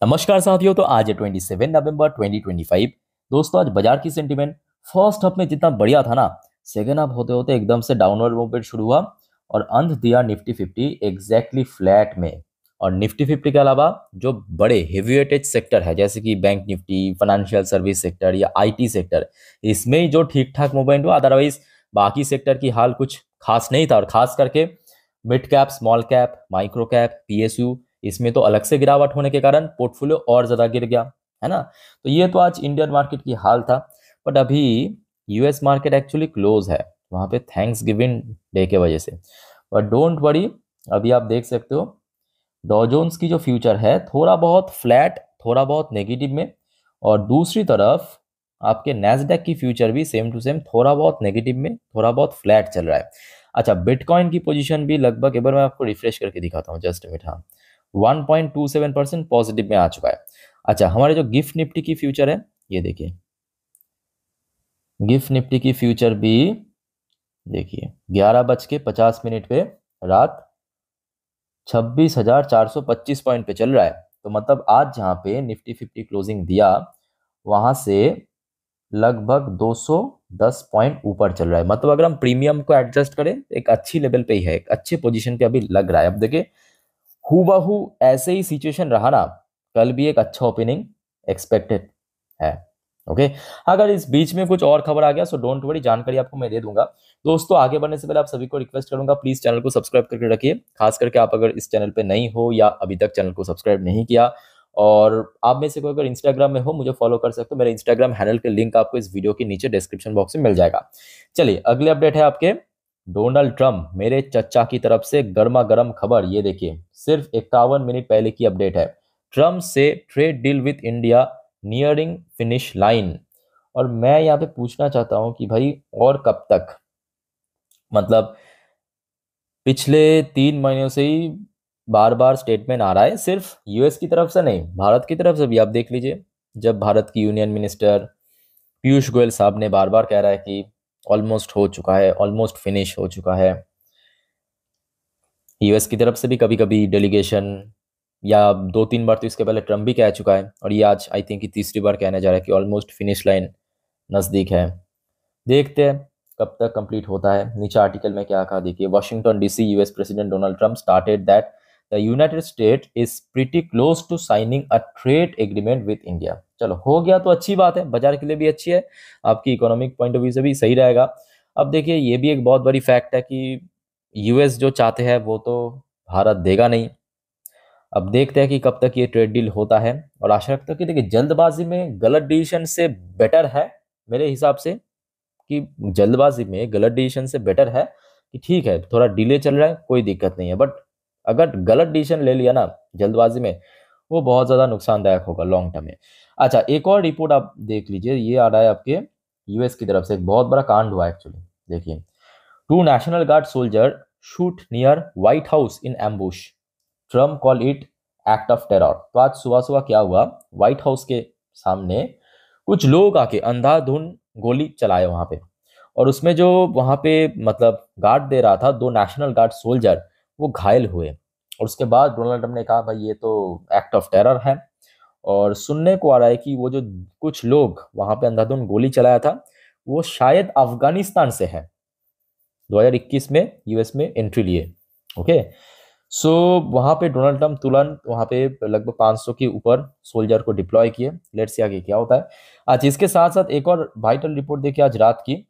नमस्कार साथियों। तो आज है 27 नवंबर 2025। दोस्तों, आज बाजार की सेंटीमेंट फर्स्ट हाफ में जितना बढ़िया था ना, सेकेंड हाफ होते होते एकदम से डाउनवर्ड मूवमेंट शुरू हुआ और अंत दिया निफ्टी 50 एग्जैक्टली फ्लैट में। और निफ्टी 50 के अलावा जो बड़े हेवीवेटेज सेक्टर है जैसे कि bank Nifty, financial service sector या आईटी सेक्टर, इसमें ही जो ठीक ठाक मूवमेंट हुआ। अदरवाइज बाकी सेक्टर की हाल कुछ खास नहीं था। और खास करके mid cap, small cap, micro cap, PSU, इसमें तो अलग से गिरावट होने के कारण पोर्टफोलियो और ज्यादा गिर गया, है ना। तो ये तो आज इंडियन मार्केट की हाल था। बट अभी यूएस मार्केट एक्चुअली क्लोज है वहां पे थैंक्स गिविंग डे के वजह से। बट डोंट वरी, अभी आप देख सकते हो डॉ जोन्स की जो फ्यूचर है थोड़ा बहुत फ्लैट, थोड़ा बहुत नेगेटिव में। और दूसरी तरफ आपके नैस्डैक की फ्यूचर भी सेम टू सेम थोड़ा बहुत नेगेटिव में, थोड़ा बहुत फ्लैट चल रहा है। अच्छा, बिटकॉइन की पोजीशन भी लगभग, एक बार मैं आपको रिफ्रेश करके दिखाता हूँ, जस्ट मिनट। हाँ, 1.27% पॉजिटिव में आ चुका है। अच्छा, हमारे जो गिफ्ट निफ्टी की फ्यूचर है, ये देखिए, गिफ्ट निफ्टी की फ्यूचर भी देखिए 11:50 पे रात 26,425 पॉइंट पे चल रहा है। तो मतलब आज जहाँ पे निफ्टी 50 क्लोजिंग दिया, वहां से लगभग 210 पॉइंट ऊपर चल रहा है। मतलब अगर हम प्रीमियम को एडजस्ट करें, एक अच्छी लेवल पे ही है, एक अच्छे पोजीशन पे अभी लग रहा है। अब देखिए, हूबहू ऐसे ही सिचुएशन रहा ना, कल भी एक अच्छा ओपनिंग एक्सपेक्टेड है। ओके, अगर इस बीच में कुछ और खबर आ गया सो डोंट वरी, जानकारी आपको मैं दे दूंगा। दोस्तों, आगे बढ़ने से पहले आप सभी को रिक्वेस्ट करूंगा, प्लीज चैनल को सब्सक्राइब करके रखिए। खास करके आप अगर इस चैनल पे नहीं हो या अभी तक चैनल को सब्सक्राइब नहीं किया, और आप में से कोई अगर इंस्टाग्राम में हो, मुझे फॉलो कर सकते हो। मेरे इंस्टाग्राम हैंडल के लिंक आपको इस वीडियो के नीचे डिस्क्रिप्शन बॉक्स में मिल जाएगा। चलिए, अगले अपडेट है आपके डोनाल्ड ट्रम्प, मेरे चचा की तरफ से गर्मा गर्म खबर। ये देखिए, सिर्फ 51 मिनट पहले की अपडेट है। ट्रम्प से trade deal with India nearing finish line. और मैं यहाँ पे पूछना चाहता हूँ कि भाई, और कब तक? मतलब पिछले 3 महीनों से ही बार बार स्टेटमेंट आ रहा है, सिर्फ यूएस की तरफ से नहीं, भारत की तरफ से भी। आप देख लीजिए, जब भारत की यूनियन मिनिस्टर पीयूष गोयल साहब ने बार बार कह रहा है कि ऑलमोस्ट हो चुका है, ऑलमोस्ट फिनिश हो चुका है। यूएस की तरफ से भी कभी कभी डेलीगेशन, या 2-3 बार तो इसके पहले ट्रम्प भी कह चुका है, और ये आज आई थिंक कि तीसरी बार कहने जा रहा है कि ऑलमोस्ट फिनिश लाइन नज़दीक है। देखते हैं कब तक कंप्लीट होता है। नीचे आर्टिकल में क्या कहा देखिए, Washington DC, US president Donald Trump started that the United State is pretty close to signing a trade agreement with India. चलो, हो गया तो अच्छी बात है, बाजार के लिए भी अच्छी है, आपकी इकोनॉमिक पॉइंट ऑफ व्यू से भी सही रहेगा। अब देखिए, ये भी एक बहुत बड़ी फैक्ट है कि यूएस जो चाहते हैं वो तो भारत देगा नहीं। अब देखते हैं कि कब तक ये ट्रेड डील होता है, और आशा रखता हूँ कि देखिए, जल्दबाजी में गलत डिसीजन से बेटर है, मेरे हिसाब से, कि जल्दबाजी में गलत डिसीजन से बेटर है कि ठीक है थोड़ा डिले चल रहा है, कोई दिक्कत नहीं है। बट अगर गलत डिसीजन ले लिया ना जल्दबाजी में, वो बहुत ज़्यादा नुकसानदायक होगा लॉन्ग टर्म में। अच्छा, एक और रिपोर्ट आप देख लीजिए, ये आ रहा है आपके यूएस की तरफ से। एक बहुत बड़ा कांड हुआ एक्चुअली, देखिए, 2 national guard soldier shoot near white house in ambush, Trump call it act of terror. तो आज सुबह सुबह क्या हुआ, व्हाइट हाउस के सामने कुछ लोग आके अंधाधुंध गोली चलाए वहां पे। और उसमें जो वहां पे मतलब गार्ड दे रहा था, 2 नेशनल गार्ड सोल्जर, वो घायल हुए। और उसके बाद डोनाल्ड ट्रम्प ने कहा भाई ये तो एक्ट ऑफ टेरर है। और सुनने को आ रहा है कि वो जो कुछ लोग वहां पे अंधाधुंध गोली चलाया था, वो शायद अफगानिस्तान से है, 2021 में यूएस में एंट्री लिए। ओके, सो वहां पे डोनाल्ड ट्रम्प तुरंत वहां पे लगभग 500 के ऊपर सोल्जर को डिप्लॉय किए। लेट्स सी आगे क्या होता है। आज इसके साथ साथ एक और वाइटल रिपोर्ट देखिए आज रात की।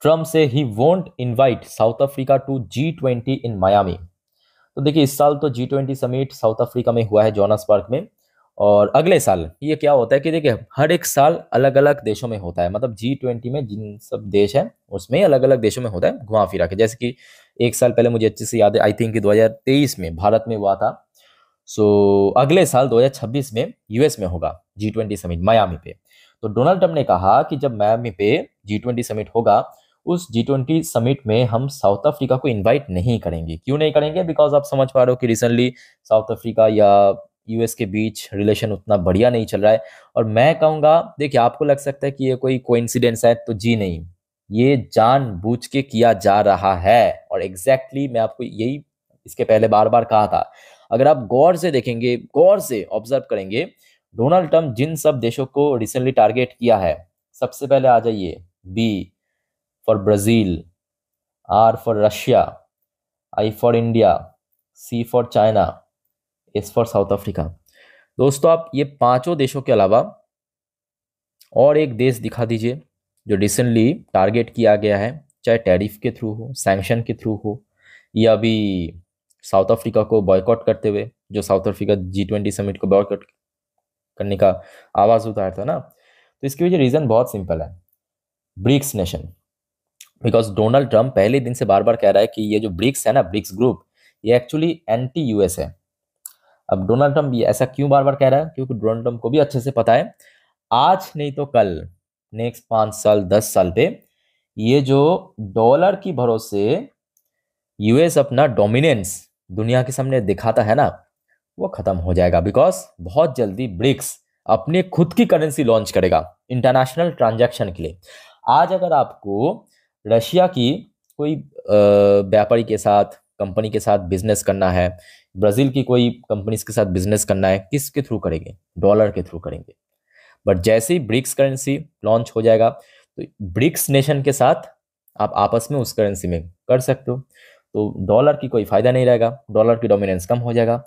Trump say he won't invite South Africa to G20 in Miami. तो देखिए, इस साल तो G20 समिट साउथ अफ्रीका में हुआ है, जोहान्सबर्ग में। और अगले साल ये क्या होता है कि देखिए, हर एक साल अलग अलग देशों में होता है। मतलब G20 में जिन सब देश हैं उसमें अलग अलग देशों में होता है घुमा फिरा के। जैसे कि एक साल पहले मुझे अच्छे से याद है, आई थिंक कि 2023 में भारत में हुआ था। सो अगले साल 2026 में यूएस में होगा G20 समिट मायामी पे। तो डोनाल्ड ट्रम्प ने कहा कि जब मायामी पे G20 समिट होगा, उस G20 समिट में हम साउथ अफ्रीका को इनवाइट नहीं करेंगे। क्यों नहीं करेंगे? बिकॉज आप समझ पा रहे हो कि रिसेंटली साउथ अफ्रीका या यूएस के बीच रिलेशन उतना बढ़िया नहीं चल रहा है। और मैं कहूँगा, देखिए, आपको लग सकता है कि ये कोई कोइंसिडेंस है, तो जी नहीं, ये जानबूझ के किया जा रहा है। और एग्जैक्टली मैं आपको यही इसके पहले बार बार कहा था। अगर आप गौर से देखेंगे, गौर से ऑब्जर्व करेंगे, डोनाल्ड ट्रंप जिन सब देशों को रिसेंटली टारगेट किया है, सबसे पहले आ जाइए, B for Brazil, R for Russia, I for India, C for China, S for South Africa. दोस्तों आप ये पांचों देशों के अलावा और एक देश दिखा दीजिए जो रिसेंटली टारगेट किया गया है, चाहे टैरिफ के थ्रू हो, सैंक्शन के थ्रू हो, या अभी साउथ अफ्रीका को बॉयकॉट करते हुए, जो साउथ अफ्रीका G20 समिट को बॉयकॉट करने का आवाज़ उठाया था ना। तो इसकी वजह रीज़न बहुत सिंपल है, BRICS nation. Because Donald Trump पहले दिन से बार बार कह रहा है कि ये जो ब्रिक्स है ना, ब्रिक्स ग्रुप, ये एक्चुअली एंटी यूएस है। अब डोनाल्ड ट्रंप ये ऐसा क्यों बार बार कह रहा है? क्योंकि डोनाल्ड ट्रंप को भी अच्छे से पता है, आज नहीं तो कल, नेक्स्ट 5 साल 10 साल पे, ये जो डॉलर की भरोसे यूएस अपना डोमिनेंस दुनिया के सामने दिखाता है ना, वो खत्म हो जाएगा। बिकॉज बहुत जल्दी ब्रिक्स अपने खुद की करेंसी लॉन्च करेगा इंटरनेशनल ट्रांजैक्शन के लिए। आज अगर आपको रशिया की कोई व्यापारी के साथ, कंपनी के साथ बिजनेस करना है, ब्राजील की कोई कंपनीज के साथ बिजनेस करना है, किसके थ्रू करेंगे? डॉलर के थ्रू करेंगे। बट जैसे ही ब्रिक्स करेंसी लॉन्च हो जाएगा, तो ब्रिक्स नेशन के साथ आप आपस में उस करेंसी में कर सकते हो, तो डॉलर की कोई फायदा नहीं रहेगा, डॉलर की डोमिनेंस कम हो जाएगा,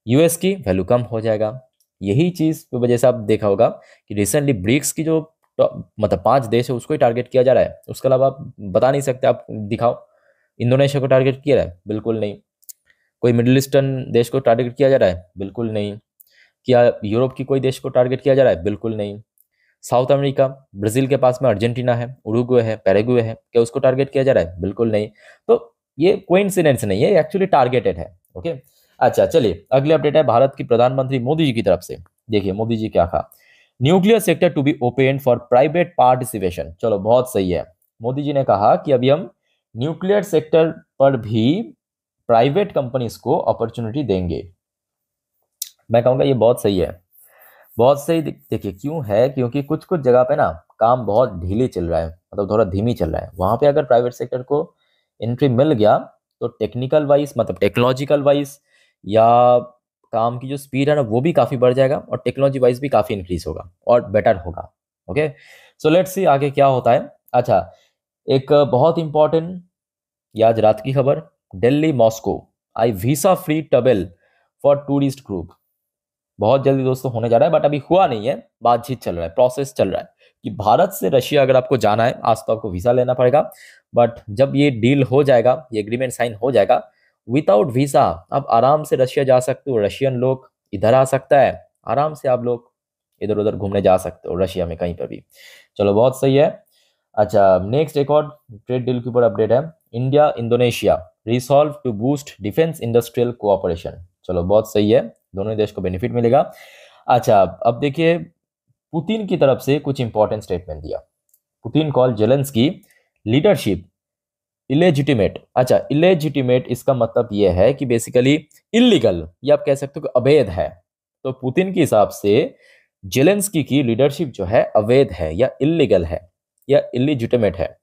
यूएस की वैल्यू कम हो जाएगा। यही चीज़ की वजह से आप देखा होगा कि रिसेंटली ब्रिक्स की जो मतलब 5 देश है उसको ही टारगेट किया जा रहा है। उसके अलावा आप बता नहीं सकते, आप दिखाओ। इंडोनेशिया को टारगेट किया रहा है? बिल्कुल नहीं। कोई मिडिल ईस्टर्न देश को टारगेट किया जा रहा है? बिल्कुल नहीं। क्या यूरोप की कोई देश को टारगेट किया जा रहा है? बिल्कुल नहीं। साउथ अमेरिका, ब्राजील के पास में अर्जेंटीना है, उरुग्वे है, पैराग्वे है, क्या उसको टारगेट किया जा रहा है? बिल्कुल नहीं। तो ये कोइंसिडेंस नहीं है, एक्चुअली टारगेटेड है। ओके, अच्छा चलिए, अगले अपडेट है भारत की प्रधानमंत्री मोदी जी की तरफ से। देखिए मोदी जी क्या कहा, nuclear sector to be open for private participation. चलो बहुत सही है, मोदी जी ने कहा कि अभी हम न्यूक्लियर सेक्टर पर भी प्राइवेट कंपनीज को अपॉर्चुनिटी देंगे। मैं कहूँगा ये बहुत सही है, बहुत सही। देखिए क्यों है, क्योंकि कुछ कुछ जगह पे ना काम बहुत ढीले चल रहा है, मतलब थोड़ा धीमी चल रहा है। वहाँ पे अगर प्राइवेट सेक्टर को एंट्री मिल गया, तो टेक्निकल वाइज, मतलब टेक्नोलॉजिकल वाइज, या काम की जो स्पीड है ना, वो भी काफ़ी बढ़ जाएगा, और टेक्नोलॉजी वाइज भी काफ़ी इंक्रीज होगा और बेटर होगा। ओके, सो लेट्स सी आगे क्या होता है। अच्छा, एक बहुत इंपॉर्टेंट, ये आज रात की खबर, Delhi Moscow I visa free travel for tourist group. बहुत जल्दी दोस्तों होने जा रहा है, बट अभी हुआ नहीं है, बातचीत चल रहा है, प्रोसेस चल रहा है कि भारत से रशिया अगर आपको जाना है, आज तो आपको वीजा लेना पड़ेगा, बट जब ये डील हो जाएगा, ये एग्रीमेंट साइन हो जाएगा, विदाउट वीजा आप आराम से रशिया जा सकते हो। रशियन लोग इधर आ सकता है, आराम से आप लोग इधर उधर घूमने जा सकते हो रशिया में कहीं पर भी। चलो बहुत सही है। अच्छा, नेक्स्ट एक और ट्रेड डील के ऊपर अपडेट है, India Indonesia resolve to boost defence industrial cooperation. चलो बहुत सही है, दोनों ही देश को बेनिफिट मिलेगा। अच्छा, अब देखिए पुतिन की तरफ से कुछ इंपॉर्टेंट स्टेटमेंट दिया। Putin call Zelensky leadership illegitimate. अच्छा, इलेजिटिमेट इसका मतलब यह है कि बेसिकली इलीगल, या आप कह सकते हो कि अवैध है। तो पुतिन के हिसाब से जेलेंस्की की लीडरशिप जो है अवैध है, या इलीगल है, या इलिजिटिमेट है।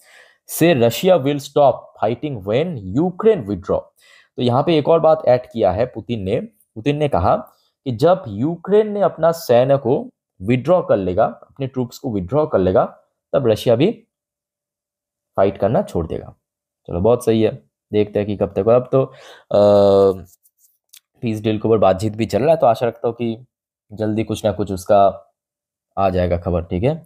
से Russia will stop fighting when Ukraine withdraw. तो यहाँ पे एक और बात ऐड किया है पुतिन ने कहा कि जब यूक्रेन ने अपना सैन्य को विड्रॉ कर लेगा, अपने ट्रूप्स को विड्रॉ कर लेगा, तब रशिया भी फाइट करना छोड़ देगा। चलो बहुत सही है, देखते हैं कि कब तक। अब तो पीस डील के ऊपर बातचीत भी चल रहा है, तो आशा रखता हूँ कि जल्दी कुछ ना कुछ उसका आ जाएगा खबर, ठीक है।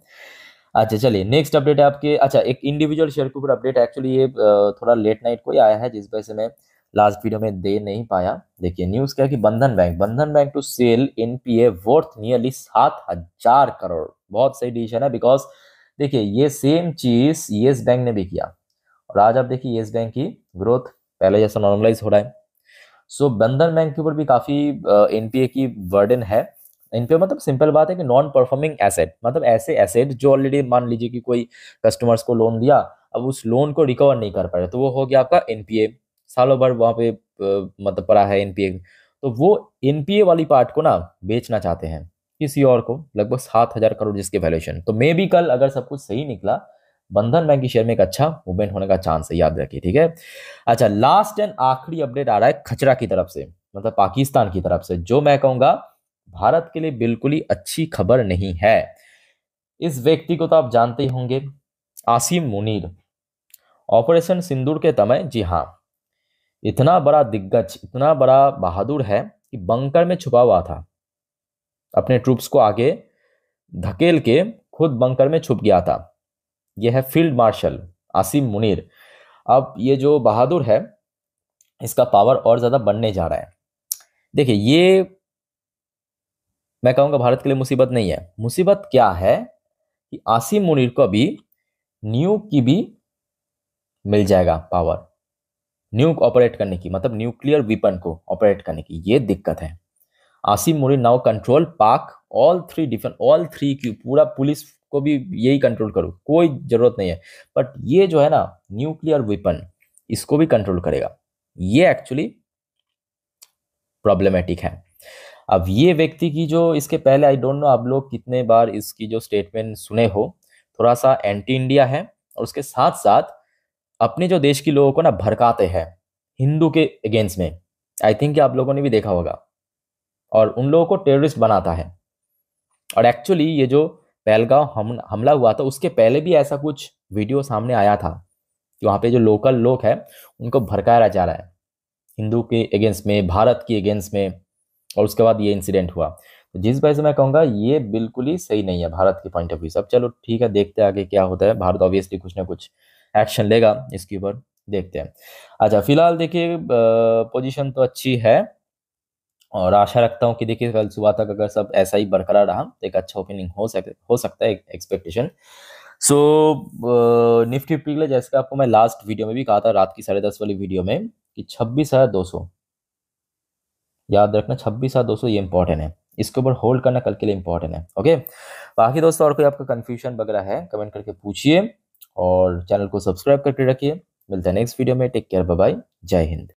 अच्छा चलिए, नेक्स्ट अपडेट है आपके, अच्छा एक इंडिविजुअल शेयर के ऊपर अपडेट है। एक्चुअली ये थोड़ा लेट नाइट को ही आया है, जिस वजह से मैं लास्ट वीडियो में दे नहीं पाया। देखिए न्यूज़ क्या है कि Bandhan Bank to sell NPA worth nearly 7,000 crore. बहुत सही डिसीजन है, बिकॉज देखिए ये सेम चीज येस बैंक ने भी किया, और आज आप देखिए येस बैंक की ग्रोथ पहले जैसा नॉर्मलाइज हो रहा है। सो बंधन बैंक के ऊपर भी काफी एनपीए की बर्डन है। एनपीए मतलब सिंपल बात है कि नॉन परफॉर्मिंग एसेट, मतलब ऐसे एसेट जो ऑलरेडी मान लीजिए कि कोई कस्टमर्स को लोन दिया, अब उस लोन को रिकवर नहीं कर पा रहे, तो वो हो गया आपका एनपीए, सालों भर वहां पे मतलब पड़ा है एनपीए। तो वो एनपीए वाली पार्ट को ना बेचना चाहते हैं किसी और को, लगभग 7,000 करोड़ जिसके वैल्यूएशन। तो मे भी कल अगर सब कुछ सही निकला, बंधन बैंक की शेयर में एक अच्छा मूवमेंट होने का चांस है, याद रखिए, ठीक है। अच्छा, लास्ट एंड आखिरी अपडेट आ रहा है खचरा की तरफ से, मतलब पाकिस्तान की तरफ से, जो मैं कहूंगा भारत के लिए बिल्कुल ही अच्छी खबर नहीं है। इस व्यक्ति को तो आप जानते ही होंगे, आसिम मुनीर। ऑपरेशन सिंदूर के समय, जी हाँ, इतना बड़ा दिग्गज, इतना बड़ा बहादुर है कि बंकर में छुपा हुआ था, अपने ट्रूप्स को आगे धकेल के खुद बंकर में छुप गया था। यह है फील्ड मार्शल आसिम मुनीर। अब ये जो बहादुर है, इसका पावर और ज्यादा बढ़ने जा रहा है। देखिए, ये मैं कहूंगा भारत के लिए मुसीबत नहीं है। मुसीबत क्या है कि आसिम मुनीर को अभी न्यूक की भी मिल जाएगा पावर, न्यूक ऑपरेट करने की, मतलब न्यूक्लियर वेपन को ऑपरेट करने की। ये दिक्कत है। आसिम मुनीर नाउ कंट्रोल पाक ऑल थ्री की पूरा पुलिस को भी यही कंट्रोल करो, कोई जरूरत नहीं है। बट ये जो है ना न्यूक्लियर वेपन, इसको भी कंट्रोल करेगा। ये एक्चुअली प्रॉब्लमेटिक है। अब ये व्यक्ति की जो इसके पहले, आई डोंट नो आप लोग कितने बार इसकी जो स्टेटमेंट सुने हो, थोड़ा सा एंटी इंडिया है, और उसके साथ साथ अपने जो देश के लोगों को ना भड़काते हैं हिंदू के अगेंस्ट में। आई थिंक आप लोगों ने भी देखा होगा, और उन लोगों को टेररिस्ट बनाता है। और एक्चुअली ये जो पहलगांव हमला हुआ था, उसके पहले भी ऐसा कुछ वीडियो सामने आया था कि वहाँ पे जो लोकल लोग हैं उनको भड़काया जा रहा है हिंदू के अगेंस्ट में, भारत के अगेंस्ट में, और उसके बाद ये इंसिडेंट हुआ। तो जिस वजह से मैं कहूँगा ये बिल्कुल ही सही नहीं है भारत के पॉइंट ऑफ व्यू से। अब चलो ठीक है, देखते हैं आगे क्या होता है। भारत ऑब्वियसली कुछ ना कुछ एक्शन लेगा इसके ऊपर, देखते हैं। अच्छा, फिलहाल देखिए पोजीशन तो अच्छी है, और आशा रखता हूँ कि देखिए कल सुबह तक अगर सब ऐसा ही बरकरार रहा तो एक अच्छा ओपनिंग हो सकता है, एक्सपेक्टेशन। सो निफ्टी के लिए, जैसे आपको मैं लास्ट वीडियो में भी कहा था, रात की 10:30 वाली वीडियो में, कि 26,200 याद रखना, 26,200 ये इंपॉर्टेंट है। इसके ऊपर होल्ड करना कल के लिए इंपॉर्टेंट है। ओके, बाकी दोस्तों और कोई आपका कंफ्यूजन वगैरह है कमेंट करके पूछिए, और चैनल को सब्सक्राइब करके रखिए। मिलते हैं नेक्स्ट वीडियो में। टेक केयर, बाय बाय, जय हिंद।